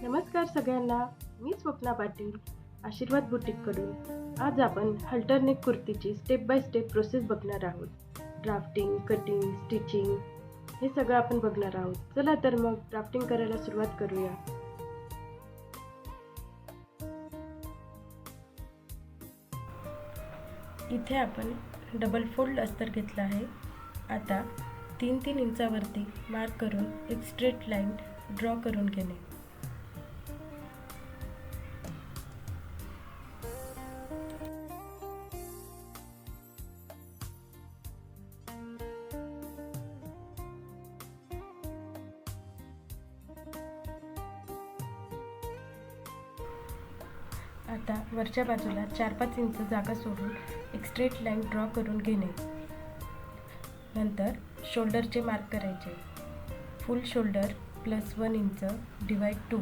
नमस्कार सगळ्यांना, मी स्वप्ना पाटील, आशीर्वाद बुटीककडून. आज आपण हल्टरनेक कुर्तीची स्टेप बाय स्टेप प्रोसेस बघणार आहोत. ड्राफ्टिंग, कटिंग, स्टिचिंग हे सगळं आपण बघणार आहोत. चला तर मग ड्राफ्टिंग करायला सुरुवात करूया. इथे आपण डबल फोल्ड अस्तर घेतला आहे. आता 3-3 इंचावरती मार्क करून एक स्ट्रेट लाईन ड्रॉ करून घेणे. आता वरच्या बाजूला 4-5 इंच जागा सोडून एक स्ट्रेट लाईन ड्रॉ करून घेणे. नंतर शोल्डरचे मार्क करायचे. फुल शोल्डर +1 इंच डिवाइड 2.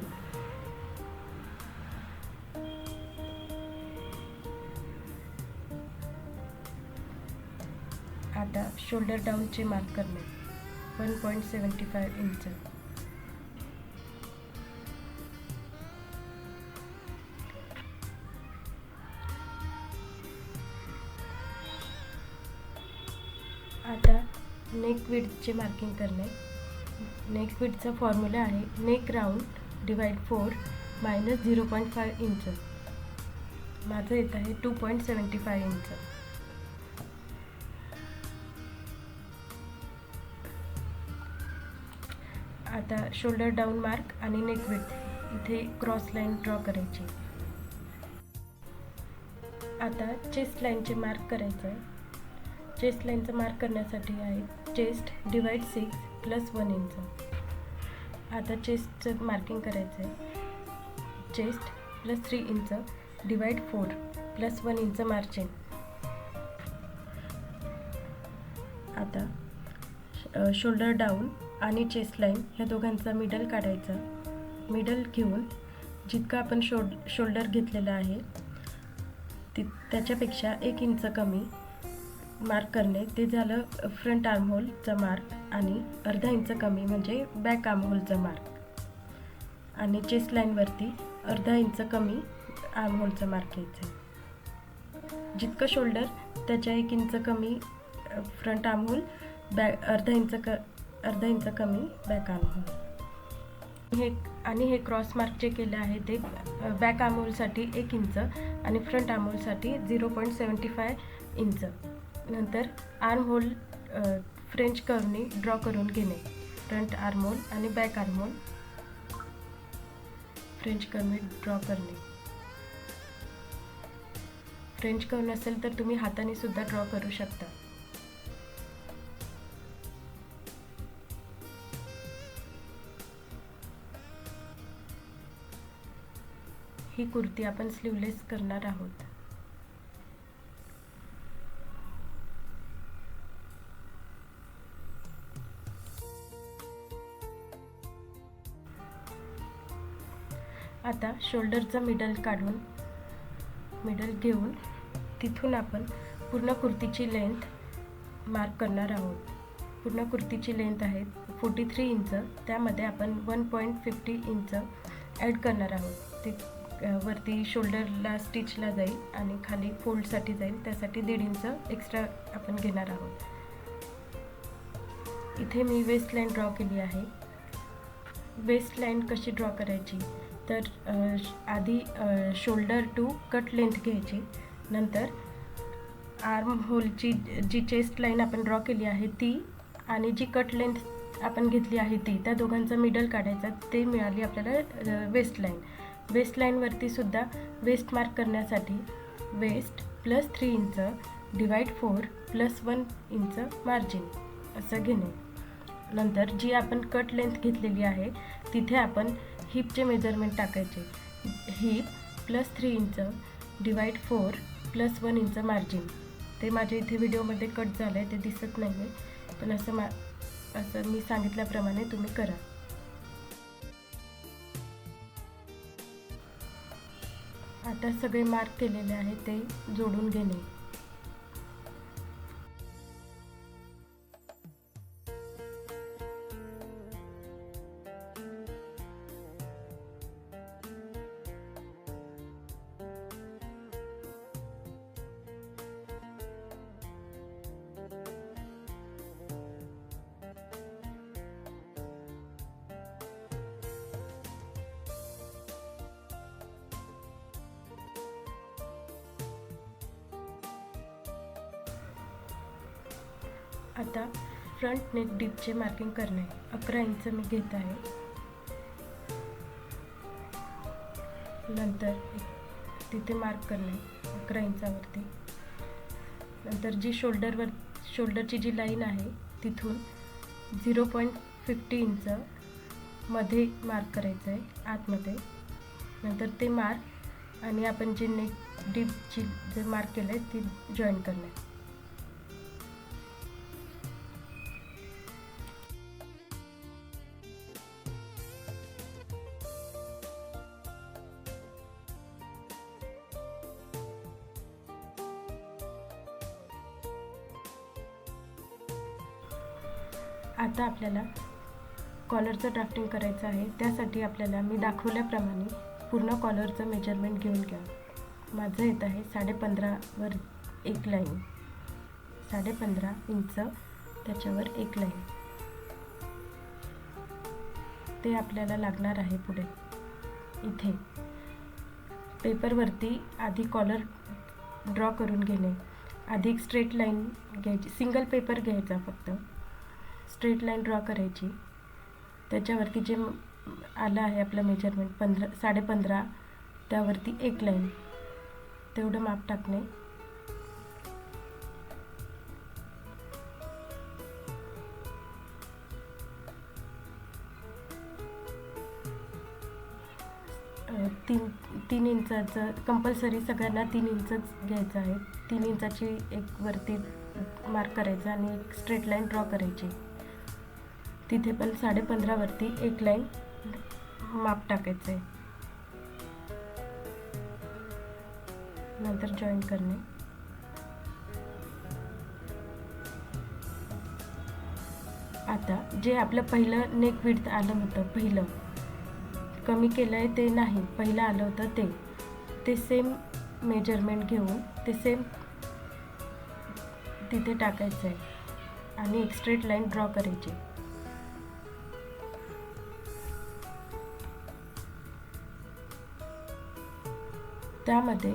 आता शोल्डर डाऊनचे मार्क करणे 1.75 इंच. आता नेक विड्थचे मार्किंग करणे. नेक विड्थचा फॉर्म्युला आहे नेक राऊंड डिवाइड 4 - 0.5 इंच. माझं येत आहे 2.75 इंच. आता शोल्डर डाऊन मार्क आणि नेक विड्थ इथे क्रॉस लाईन ड्रॉ करायची. आता चेस्ट लाईनचे मार्क करायचं आहे. चेस्ट लाईनचं मार्क करण्यासाठी आहे चेस्ट डिवाइड 6 +1 इंच. आता चेस्टचं मार्किंग करायचं आहे. Chest +3 inch divide 4 +1 inch margin. आता शोल्डर डाऊन आणि चेस्ट लाईन ह्या दोघांचा मिडल काढायचा. मिडल घेऊन जितका आपण शोल्डर घेतलेला आहे त्याच्यापेक्षा 1 इंच कमी मार्क करणे. ते झालं फ्रंट आर्म होलचा मार्क आणि अर्धा इंच कमी म्हणजे बॅक आर्म होलचा मार्क. आणि चेस्ट लाईनवरती अर्धा इंच कमी आर्म होलचा मार्क घ्यायचा. जितकं शोल्डर त्याच्या 1 इंच कमी फ्रंट आर्म होल, अर्धा इंच कमी बॅक आर्म होल. हे क्रॉस मार्क जे केले आहे ते बॅक आर्म होलसाठी 1 इंच आणि फ्रंट आर्म होलसाठी 0.75 इंच. नंतर आर्म होल फ्रेंच कर्वनी ड्रॉ करून घेणे. फ्रंट आर्म होल आणि बॅक आर्म होल फ्रेंच कर्वनी ड्रॉ करणे. फ्रेंच कर्व नसेल तर तुम्ही हाताने सुद्धा ड्रॉ करू शकता. ही कुर्ती आपण स्लीवलेस करणार आहोत. आता शोल्डरचं मिडल घेऊन तिथून आपण पूर्ण कुर्तीची लेंथ मार्क करणार आहोत. पूर्ण कुर्तीची लेंथ आहे 43 इंच. त्यामध्ये आपण 1.50 इंच ॲड करणार आहोत. ते वरती शोल्डरला स्टिचला जाईल आणि खाली फोल्डसाठी जाईल. त्यासाठी 1.5 इंच एक्स्ट्रा आपण घेणार आहोत. इथे मी वेस्ट लाईन ड्रॉ केली आहे. वेस्ट लाईन कशी ड्रॉ करायची तर आधी शोल्डर टू कट लेंथ घ्यायची. नंतर आर्म होलची जी चेस्ट लाईन आपण ड्रॉ केली आहे ती आणि जी कट लेंथ आपण घेतली आहे ती, त्या दोघांचा मिडल काढायचा. ते मिळाली आपल्याला वेस्ट लाईन. वेस्ट लाईनवरती सुद्धा वेस्ट मार्क करण्यासाठी west +3 inch divide 4 +1 inch margin असं घेणे. नंतर जी आपण कट लेंथ घेतलेली आहे तिथे आपण हिपचे मेजरमेंट टाकायचे. Heap +3 inch divide 4 +1 inch margin. ते माझ्या इथे व्हिडिओमध्ये कट झालं आहे, ते दिसत नाही आहे, पण असं मी सांगितल्याप्रमाणे तुम्ही करा. आता सगळे मार्क केलेले आहे ते जोडून घेणे. आता फ्रंट नेक डीपचे मार्किंग करणे. 11 इंच मी घेत आहे. नंतर तिथे मार्क करणे 11 इंचावरती. नंतर जी शोल्डरची जी लाईन आहे तिथून 0.50 इंच मध्ये मार्क करायचं आहे आतमध्ये. नंतर ते मार्क आणि आपण जे नेक डीपची जे मार्क केलं आहे ती जॉईन करणे. आता आपल्याला कॉलरचं ड्राफ्टिंग करायचं आहे. त्यासाठी आपल्याला मी दाखवल्याप्रमाणे पूर्ण कॉलरचं मेजरमेंट घेऊन घ्या. माझं येत आहे 15.5वर एक लाईन, 15.5 इंच त्याच्यावर एक लाईन. ते आपल्याला लागणार आहे. पुढे इथे पेपरवरती आधी कॉलर ड्रॉ करून घेणे. आधी एक स्ट्रेट लाईन घ्यायची, सिंगल पेपर घ्यायचा, फक्त स्ट्रेट लाईन ड्रॉ करायची. त्याच्यावरती जे आलं आहे आपलं मेजरमेंट 15.5, त्यावरती एक लाईन, तेवढं माप टाकणे. तीन इंचाचं कंपल्सरी सगळ्यांना 3 इंचच घ्यायचं आहे. 3 इंचाची एक वरती मार्क करायचा आणि एक स्ट्रेट लाईन ड्रॉ करायची. तिथे पण 15.5 वरती एक लाईन माप टाकायचं आहे. नंतर जॉईन करणे. आता जे आपलं पहिलं नेक विड्थ आलं होतं, पहिलं कमी केलं आहे ते नाही, पहिलं आलं होतं ते सेम मेजरमेंट घेऊन ते सेम तिथे टाकायचं आहे आणि एक स्ट्रेट लाईन ड्रॉ करायची. त्यामध्ये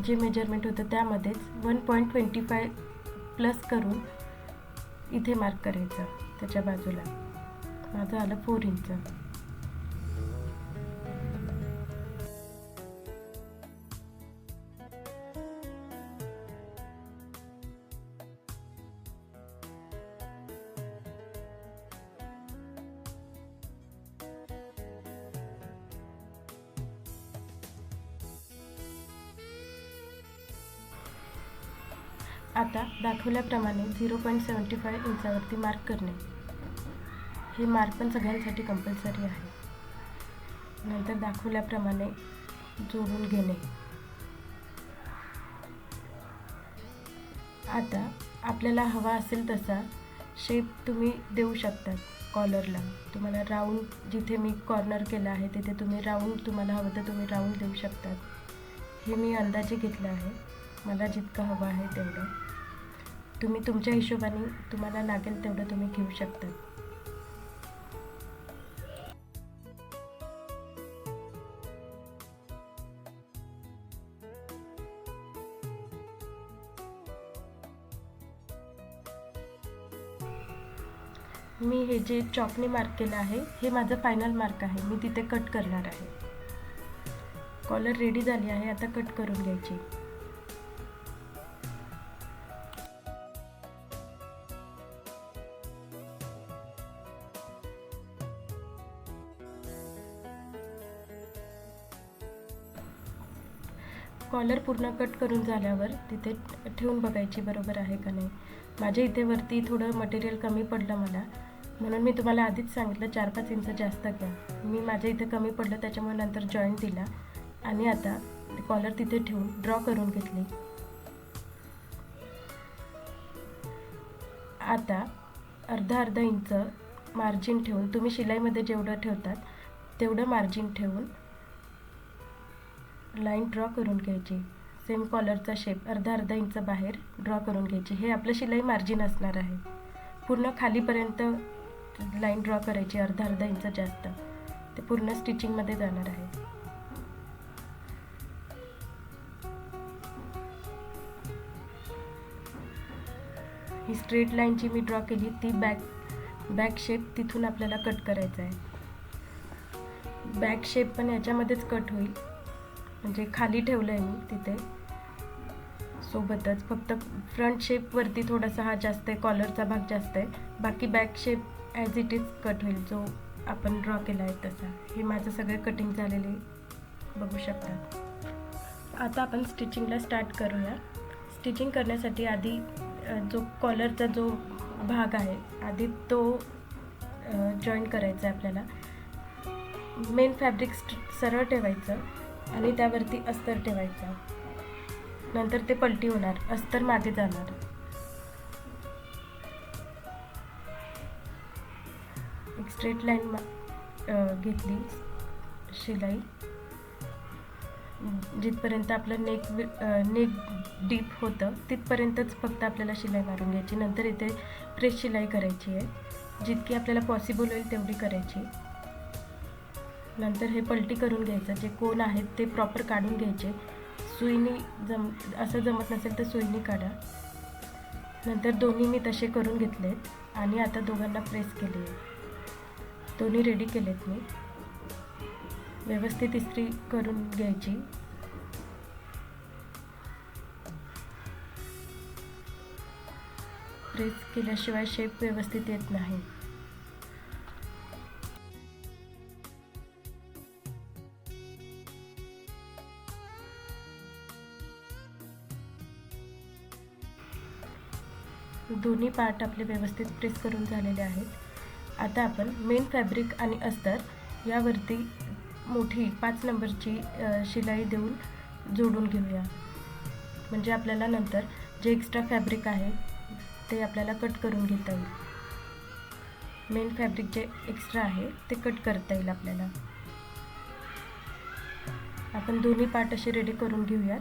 जे मेजरमेंट होतं त्यामध्येच 1.25 प्लस करून इथे मार्क करायचं त्याच्या बाजूला. माझं आलं 4 इंच. आता दाखवल्याप्रमाणे 0.75 इंचावरती मार्क करणे. हे मार्क पण सगळ्यांसाठी कंपल्सरी आहे. नंतर दाखवल्याप्रमाणे जोडून घेणे. आता आपल्याला हवा असेल तसा शेप तुम्ही देऊ शकतात कॉलरला. तुम्हाला राऊंड, जिथे मी कॉर्नर केला आहे तिथे तुम्ही राऊंड, तुम्हाला हवं तर तुम्ही राऊंड देऊ शकतात. हे मी अंदाजे घेतलं आहे, मला जितकं हवं आहे तेवढं. तुम्ही तुमच्या हिशोबाने तुम्हाला लागेल तेवढं तुम्ही घेऊ शकता. मी हे जे चॉकने मार्क केलं आहे हे माझं फायनल मार्क आहे. मी तिथे कट करणार आहे. कॉलर रेडी झाली आहे, आता कट करून घ्यायची. कॉलर पूर्ण कट करून झाल्यावर तिथे ठेवून बघायची बरोबर आहे का नाही. माझ्या इथे वरती थोडं मटेरियल कमी पडलं मला, म्हणून मी तुम्हाला आधीच सांगितलं 4-5 इंच जास्त घ्या. मी माझ्या इथे कमी पडलं त्याच्यामुळे नंतर जॉईंट दिला आणि आता कॉलर तिथे ठेवून ड्रॉ करून घेतली. आता अर्धा इंच मार्जिन ठेवून, तुम्ही शिलाईमध्ये जेवढं ठेवतात तेवढं मार्जिन ठेवून लाईन ड्रॉ करून घ्यायची. सेम कॉलरचा शेप अर्धा इंच बाहेर ड्रॉ करून घ्यायची. हे आपलं शिलाई मार्जिन असणार आहे. पूर्ण खालीपर्यंत लाईन ड्रॉ करायची, अर्धा इंच जास्त. ते पूर्ण स्टिचिंगमध्ये जाणार आहे. ही स्ट्रेट लाईन जी मी ड्रॉ केली ती बॅक शेप तिथून आपल्याला कट करायचा आहे. बॅक शेप पण याच्यामध्येच कट होईल, म्हणजे खाली ठेवलं आहे मी तिथे सोबतच. फक्त फ्रंट शेपवरती थोडासा हा जास्त आहे, कॉलरचा भाग जास्त आहे, बाकी back shape as it is cut होईल जो आपण ड्रॉ केला आहे तसा. हे माझं सगळे कटिंग झालेले बघू शकता. आता आपण स्टिचिंगला स्टार्ट करूया. स्टिचिंग करण्यासाठी आधी जो कॉलरचा जो भाग आहे आधी तो जॉईन करायचा आहे आपल्याला. मेन फॅब्रिक सरळ ठेवायचं आणि त्यावरती अस्तर ठेवायचं. नंतर ते पलटी होणार, अस्तर मागे जाणार. एक स्ट्रेट लाईन घेतली शिलाई जिथपर्यंत आपलं नेक डीप होतं तिथपर्यंतच फक्त आपल्याला शिलाई मारून घ्यायची. नंतर इथे प्रेस शिलाई करायची आहे, जितकी आपल्याला पॉसिबल होईल तेवढी करायची. नंतर हे पलटी करून घ्यायचं. जे कोण आहेत ते प्रॉपर काढून घ्यायचे. सुईने असं जमत नसेल तर सुईने काढा. नंतर दोन्ही मी तसे करून घेतलेत आणि आता दोघांना प्रेस केले आहे. दोन्ही रेडी केलेत मी. व्यवस्थित इस्त्री करून घ्यायची. प्रेस केल्याशिवाय शेप व्यवस्थित येत नाही. दोन्ही पार्ट आपले व्यवस्थित प्रेस करून झालेले आहेत. आता आपण मेन फॅब्रिक आणि अस्तर यावरती मोठी 5 नंबरची शिलाई देऊन जोडून घेऊया. म्हणजे आपल्याला नंतर जे एक्स्ट्रा फॅब्रिक आहे ते आपल्याला कट करून घेता येईल. मेन फॅब्रिक जे एक्स्ट्रा आहे ते कट करता येईल आपल्याला. आपण दोन्ही पार्ट असे रेडी करून घेऊयात.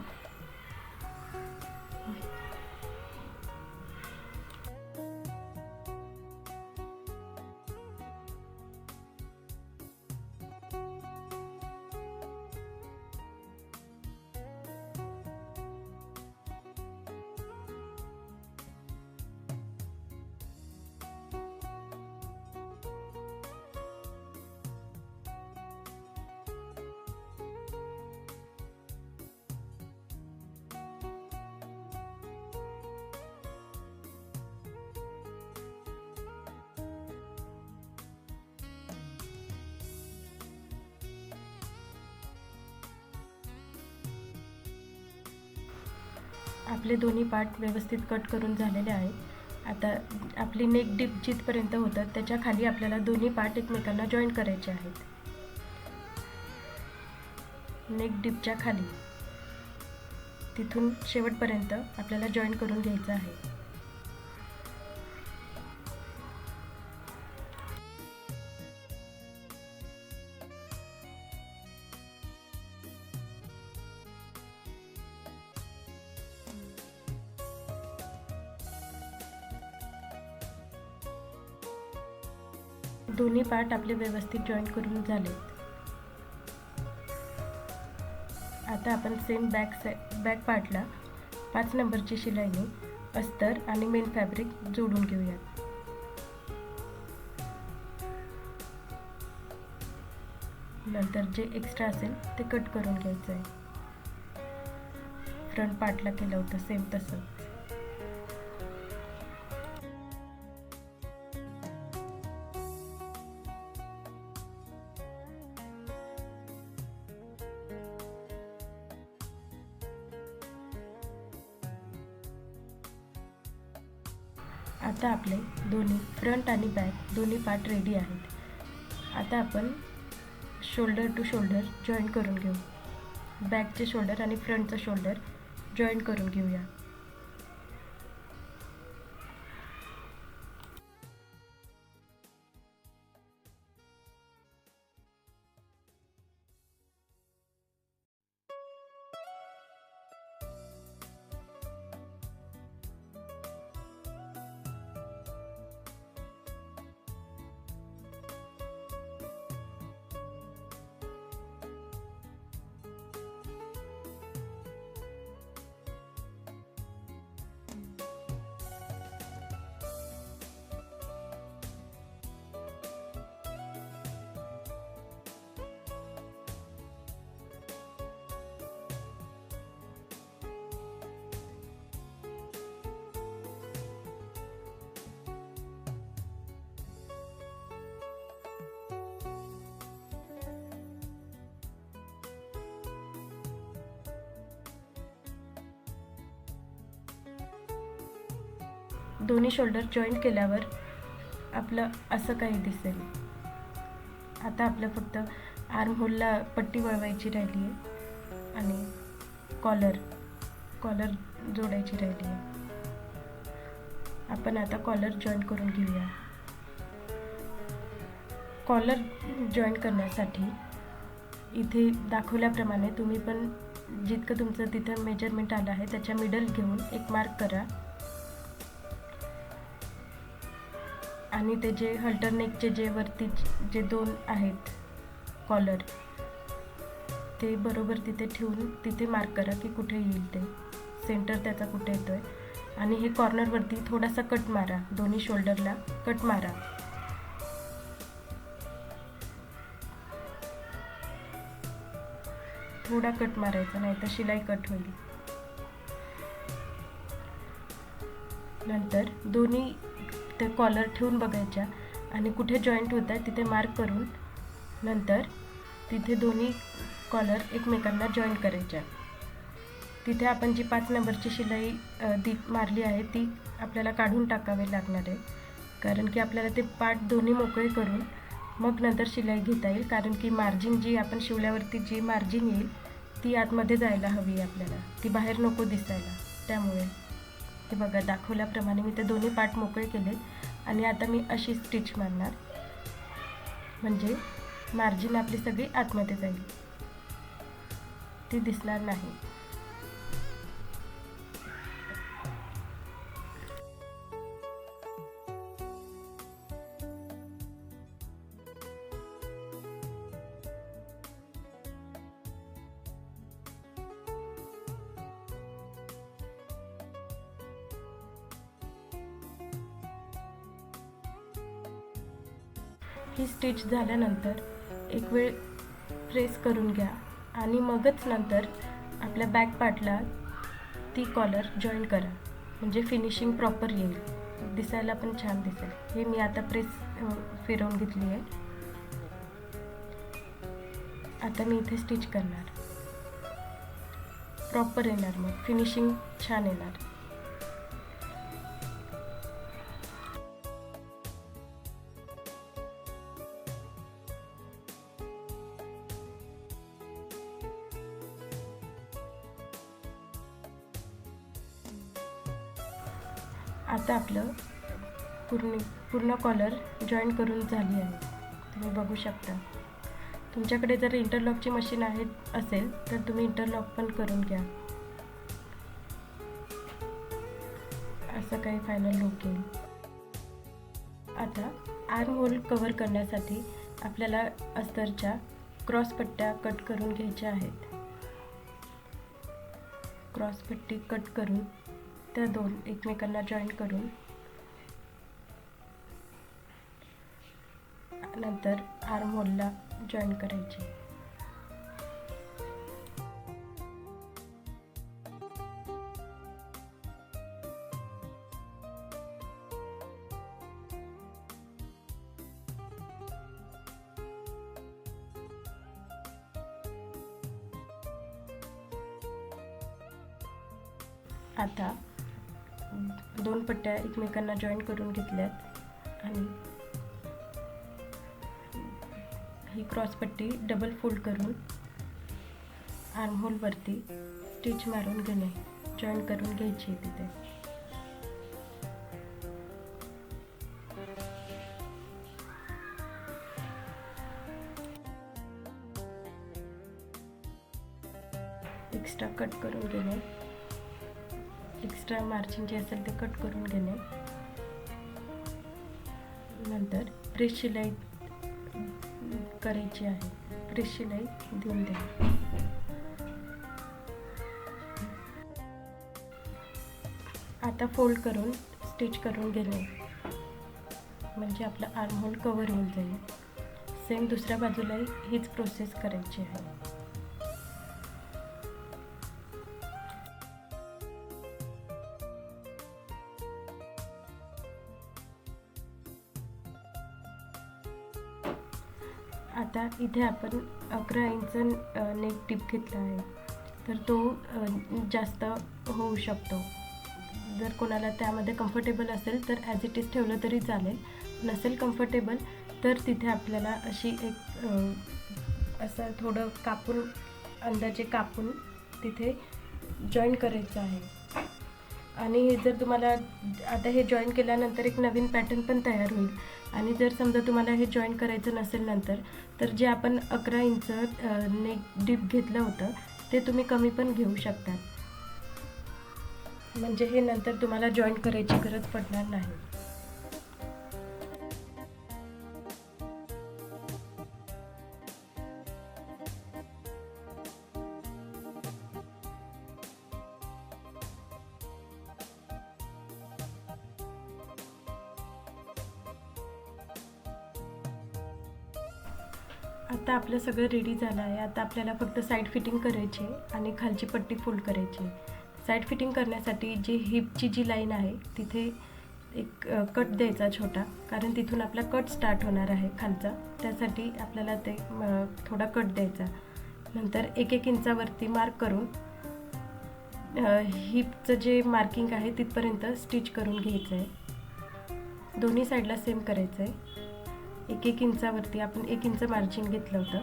आपले दोन्ही पार्ट व्यवस्थित कट करून झालेले आहेत. आता आपली नेक डीप जिथपर्यंत होतं त्याच्या खाली आपल्याला दोन्ही पार्ट एकमेकांना जॉईन करायचे आहेत. नेक डीपच्या खाली तिथून शेवटपर्यंत आपल्याला जॉईन करून घ्यायचं आहे. दोन्ही पार्ट आपले व्यवस्थित जॉईन करून झालेत. आता आपण सेम बॅक पार्टला 5 नंबरची शिलाईने अस्तर आणि मेन फॅब्रिक जोडून घेऊयात. नंतर जे एक्स्ट्रा असेल ते कट करून घ्यायचं आहे. फ्रंट पार्टला केलं होतं सेम तसं. आता आपले दोन्ही फ्रंट आणि बॅक दोन्ही पार्ट रेडी आहेत. आता आपण शोल्डर टू शोल्डर जॉईन करून घेऊ. बॅकचे शोल्डर आणि फ्रंटचं शोल्डर जॉईन करून घेऊया. दोन्ही शोल्डर जॉईंट केल्यावर आपलं असं काही दिसेल. आता आपलं फक्त आर्म होलला पट्टी वळवायची राहिली आहे आणि कॉलर जोडायची राहिली आहे. आपण आता कॉलर जॉईन करून घेऊया. कॉलर जॉईन करण्यासाठी इथे दाखवल्याप्रमाणे तुम्ही पण जितकं तुमचं तिथं मेजरमेंट आलं आहे त्याच्या मिडल घेऊन एक मार्क करा आणि ते जे हल्टरनेकचे जे वरती जे 2 आहेत कॉलर ते बरोबर तिथे ठेवून तिथे मार्क करा की कुठे येईल, ते सेंटर त्याचा कुठे येतोय. आणि हे कॉर्नरवरती थोडासा कट मारा, दोन्ही शोल्डरला कट मारा. थोडा कट मारायचा, नाही तर शिलाई कट होईल. नंतर दोन्ही ते कॉलर ठेवून बघायच्या आणि कुठे जॉईंट होत आहे तिथे मार्क करून नंतर तिथे दोन्ही कॉलर एकमेकांना जॉईन करायच्या. तिथे आपण जी 5 नंबरची शिलाई मारली आहे ती आपल्याला काढून टाकावी लागणार आहे, कारण की आपल्याला ते पार्ट दोन्ही मोकळे करून मग नंतर शिलाई घेता येईल. कारण की मार्जिन जी आपण शिवल्यावरती जी मार्जिन येईल ती आतमध्ये जायला हवी, आपल्याला ती बाहेर नको दिसायला. त्यामुळे हे बघा, दाखवल्याप्रमाणे मी ते दोन्ही पार्ट मोकळे केले आणि आता मी अशी स्टिच मारणार, म्हणजे मार्जिन आपली सगळी आतमध्ये जाईल, ती दिसणार नाही. ही स्टिच झाल्यानंतर एक वेळ प्रेस करून घ्या आणि मगच नंतर आपल्या बॅक पार्टला ती कॉलर जॉईन करा, म्हणजे फिनिशिंग प्रॉपर येईल, दिसायला पण छान दिसेल. हे मी आता प्रेस फिरवून घेतली आहे. आता मी इथे स्टिच करणार, प्रॉपर येणार, मग फिनिशिंग छान येणार. आता आपलं पूर्ण कॉलर जॉईन करून झाली आहे, तुम्ही बघू शकता. तुमच्याकडे जर इंटरलॉकची मशीन असेल तर तुम्ही इंटरलॉक पण करून घ्या. असं काही फायनल लुक येईल. आता आर्म होल कव्हर करण्यासाठी आपल्याला अस्तरच्या क्रॉस पट्ट्या कट करून घ्यायच्या आहेत. क्रॉस पट्टी कट करून त्या 2 एकमेकांना जॉईन करून नंतर आर्म होलला जॉईन करायचे. आता 2 पट्ट्या एकमेकांना जॉईन करून घेतल्यात आणि ही क्रॉस पट्टी डबल फोल्ड करून आर्म होलवरती स्टिच मारून घेणे, जॉईन करून घ्यायची तिथे. एक्स्ट्रा कट करून घेणे, एक्स्ट्रा मार्जिन जे असेल ते कट करून घेणे. नंतर प्रेस शिलाई करायची आहे, प्रेस शिलाई देऊन द्या. आता फोल्ड करून स्टिच करून घेणे, म्हणजे आपला आर्म होल कव्हर होऊन जाईल. सेम दुसऱ्या बाजूलाही हीच प्रोसेस करायची आहे. आता इथे आपण 11 इंच नेक टिप घेतला आहे, तर तो जास्त होऊ शकतो, जर कोणाला त्यामध्ये कम्फर्टेबल असेल तर ॲज इट इज ठेवलं तरी चालेल. नसेल कम्फर्टेबल तर तिथे आपल्याला अशी एक असं थोडं कापून अंदाजे कापून तिथे जॉईन करायचं आहे. आणि हे जर तुम्हाला आता हे जॉईन केल्यानंतर एक नवीन पॅटर्न पण तयार होईल. आणि जर समजा तुम्हाला हे जॉईन करायचं नसेल नंतर, तर जे आपण 11 इंच नेक डीप घेतलं होतं ते तुम्ही कमी पण घेऊ शकता. म्हणजे हे नंतर तुम्हाला जॉईन करायची गरज पडणार नाही. आता आपलं सगळं रेडी झालं आहे. आता आपल्याला फक्त साईड फिटिंग करायची आणि खालची पट्टी फोल्ड करायची. साईड फिटिंग करण्यासाठी जी हिपची जी लाईन आहे तिथे एक कट द्यायचा छोटा, कारण तिथून आपला कट स्टार्ट होणार आहे खालचा. त्यासाठी आपल्याला ते थोडा कट द्यायचा. नंतर 1-1 इंचावरती मार्क करून हिपचं जे मार्किंग आहे तिथपर्यंत स्टिच करून घ्यायचं आहे. दोन्ही साईडला सेम करायचं आहे. 1-1 इंचावरती आपण 1 इंच मार्जिन घेतलं होतं,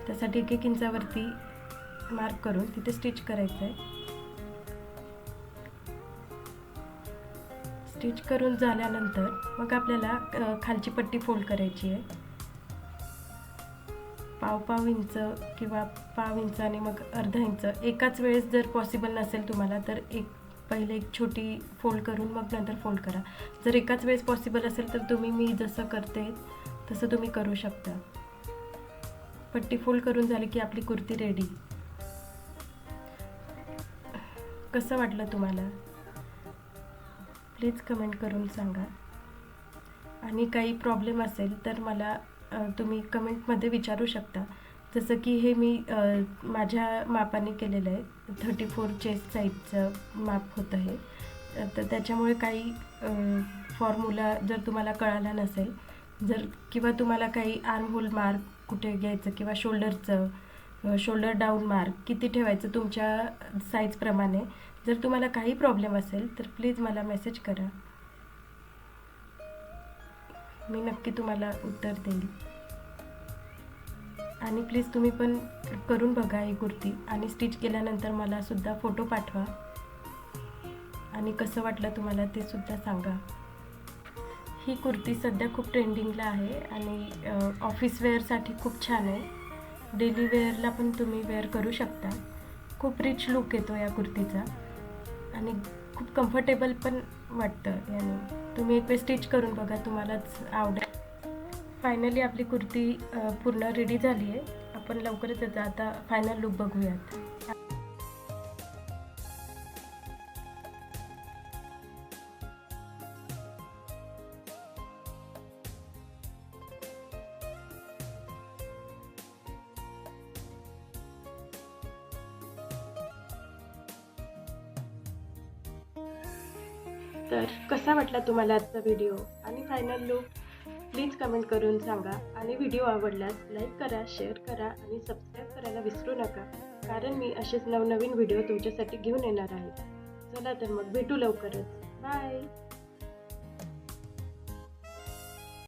त्यासाठी 1-1 इंचावरती मार्क करून तिथे स्टिच करायचं आहे. स्टिच करून झाल्यानंतर मग आपल्याला खालची पट्टी फोल्ड करायची आहे. पाव इंच किंवा पाव इंच आणि मग अर्धा इंच एकाच वेळेस जर पॉसिबल नसेल तुम्हाला तर पहिले एक छोटी फोल्ड करून मग नंतर फोल्ड करा. जर एकाच वेळेस पॉसिबल असेल तर मी जसं करते तसं तुम्ही करू शकता. पट्टी फोल्ड करून झाली की आपली कुर्ती रेडी. कसं वाटलं तुम्हाला प्लीज कमेंट करून सांगा. आणि काही प्रॉब्लेम असेल तर मला तुम्ही कमेंटमध्ये विचारू शकता. जसं की हे मी माझ्या मापाने केलेलं आहे. 34 चेस्ट साईजचं माप होतं हे. तर त्याच्यामुळे काही फॉर्म्युला जर तुम्हाला कळाला नसेल, किंवा तुम्हाला काही आर्म होल मार्क कुठे घ्यायचं किंवा शोल्डर डाऊन मार्क किती ठेवायचं तुमच्या साईजप्रमाणे, जर तुम्हाला काही प्रॉब्लेम असेल तर प्लीज मला मेसेज करा. मी नक्की तुम्हाला उत्तर देईल. आणि प्लीज तुम्ही पण करून बघा ही कुर्ती आणि स्टिच केल्यानंतर मला सुद्धा फोटो पाठवा आणि कसं वाटलं तुम्हाला ते सुद्धा सांगा. ही कुर्ती सध्या खूप ट्रेंडिंगला आहे आणि ऑफिस वेअरसाठी खूप छान आहे. डेली वेअरला पण तुम्ही वेअर करू शकता. खूप रिच लुक येतो या कुर्तीचा आणि खूप कम्फर्टेबल पण वाटतं याने. तुम्ही एक वेळ स्टिच करून बघा, तुम्हालाच आवडेल. फायनली आपली कुर्ती पूर्ण रेडी झाली आहे. आपण लवकरच याचा आता फायनल लुक बघूयात. तर कसा वाटला तुम्हाला आजचा व्हिडिओ आणि फायनल लुक प्लीज कमेंट करून सांगा. आणि व्हिडिओ आवडल्यास लाईक करा, शेअर करा आणि सबस्क्राईब करायला विसरू नका, कारण मी असेच नवनवीन व्हिडिओ तुमच्यासाठी घेऊन येणार आहे. चला तर मग भेटू लवकरच. बाय.